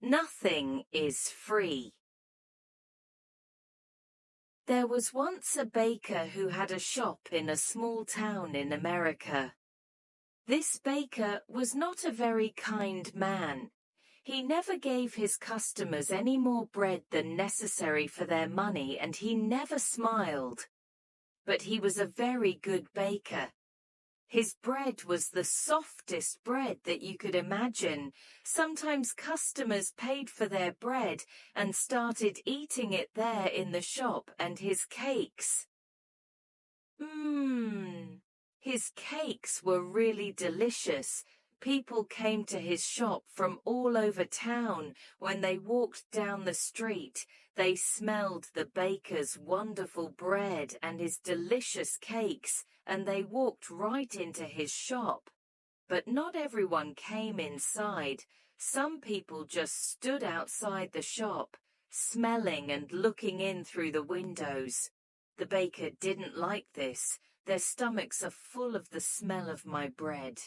Nothing is free. There was once a baker who had a shop in a small town in America. This baker was not a very kind man. He never gave his customers any more bread than necessary for their money, and he never smiled. But he was a very good baker. His bread was the softest bread that you could imagine. Sometimes customers paid for their bread and started eating it there in the shop, and his cakes. His cakes were really delicious. People came to his shop from all over town. When they walked down the street, they smelled the baker's wonderful bread and his delicious cakes, and they walked right into his shop. But not everyone came inside. Some people just stood outside the shop, smelling and looking in through the windows. The baker didn't like this. Their stomachs are full of the smell of my bread.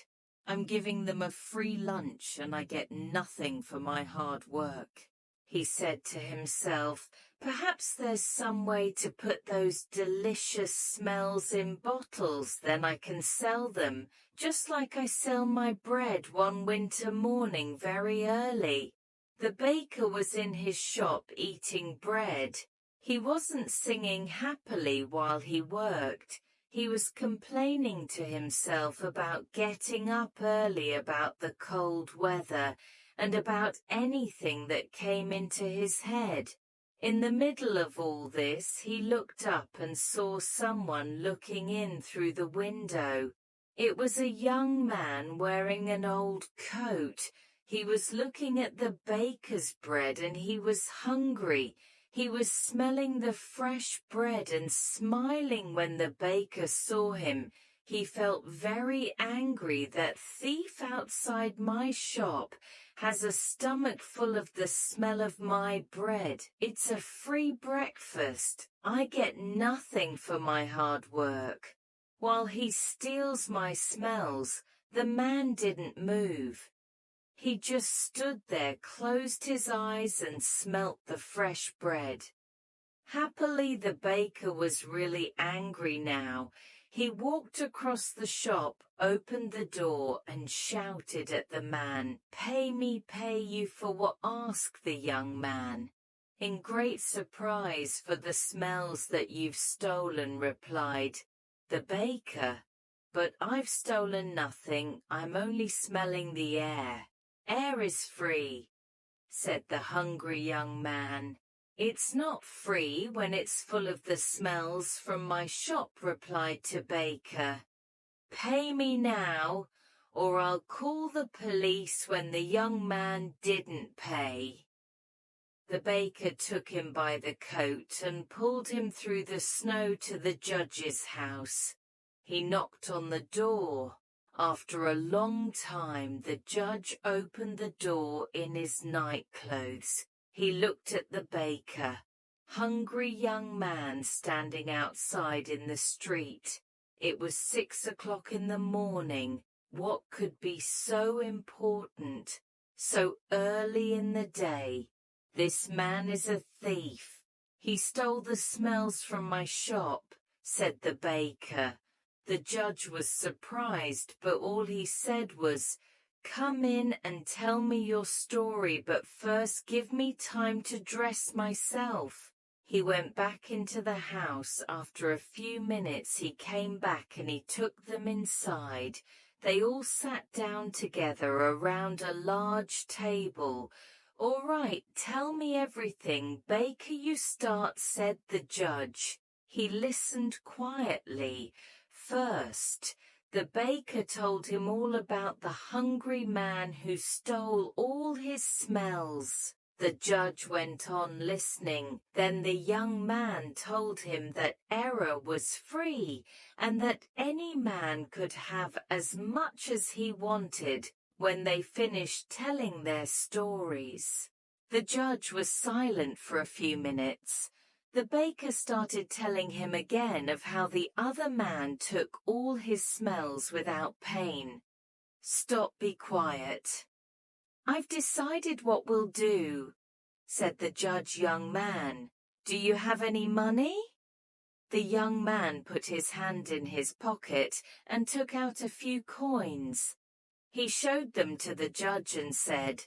I'm giving them a free lunch and I get nothing for my hard work. He said to himself, perhaps there's some way to put those delicious smells in bottles, then I can sell them, just like I sell my bread one winter morning very early. The baker was in his shop eating bread. He wasn't singing happily while he worked. He was complaining to himself about getting up early, about the cold weather, and about anything that came into his head. In the middle of all this, he looked up and saw someone looking in through the window. It was a young man wearing an old coat. He was looking at the baker's bread and he was hungry. He was smelling the fresh bread and smiling when the baker saw him. He felt very angry. That thief outside my shop has a stomach full of the smell of my bread. It's a free breakfast. I get nothing for my hard work. While he steals my smells, the man didn't move. He just stood there, closed his eyes and smelt the fresh bread. Happily, the baker was really angry now. He walked across the shop, opened the door and shouted at the man, "Pay me, pay you for what?" asked the young man. In great surprise for the smells that you've stolen, replied the baker. But I've stolen nothing. I'm only smelling the air. Air is free, said the hungry young man. It's not free when it's full of the smells from my shop, replied the baker. Pay me now, or I'll call the police. When the young man didn't pay. The baker took him by the coat and pulled him through the snow to the judge's house. He knocked on the door. After a long time, the judge opened the door in his nightclothes. He looked at the baker, hungry young man standing outside in the street. It was 6 o'clock in the morning. What could be so important, so early in the day? This man is a thief. He stole the smells from my shop, said the baker. The judge was surprised, but all he said was, "Come in and tell me your story, but first give me time to dress myself." He went back into the house. After a few minutes he came back and he took them inside. They all sat down together around a large table. "All right, tell me everything. Baker, you start," said the judge. He listened quietly. First, the baker told him all about the hungry man who stole all his smells. The judge went on listening. Then the young man told him that error was free and that any man could have as much as he wanted. When they finished telling their stories, the judge was silent for a few minutes. The baker started telling him again of how the other man took all his smells without pain. "Stop, be quiet," "I've decided what we'll do," said the judge young man. "Do you have any money?" The young man put his hand in his pocket and took out a few coins. He showed them to the judge and said,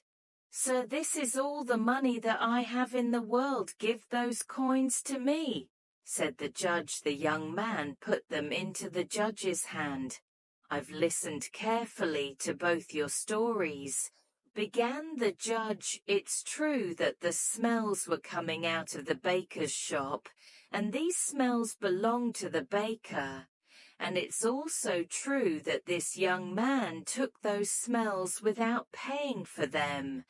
"Sir, this is all the money that I have in the world. Give those coins to me," said the judge. The young man put them into the judge's hand. "I've listened carefully to both your stories," began the judge. "It's true that the smells were coming out of the baker's shop, and these smells belong to the baker. And it's also true that this young man took those smells without paying for them.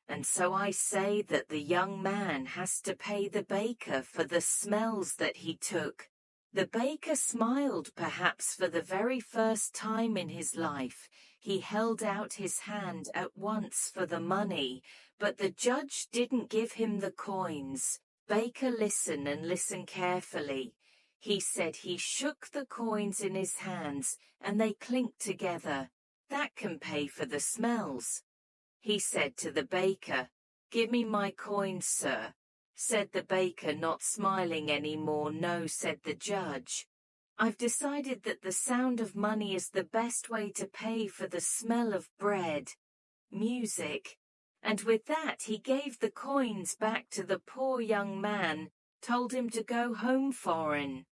And so I say that the young man has to pay the baker for the smells that he took." The baker smiled, perhaps for the very first time in his life. He held out his hand at once for the money, but the judge didn't give him the coins. Baker, listen carefully. He said he shook the coins in his hands and they clinked together. "That can pay for the smells." He said to the baker, "Give me my coins, sir." Said the baker, not smiling any more. "No," said the judge. "I've decided that the sound of money is the best way to pay for the smell of bread, music." And with that he gave the coins back to the poor young man, told him to go home foreign.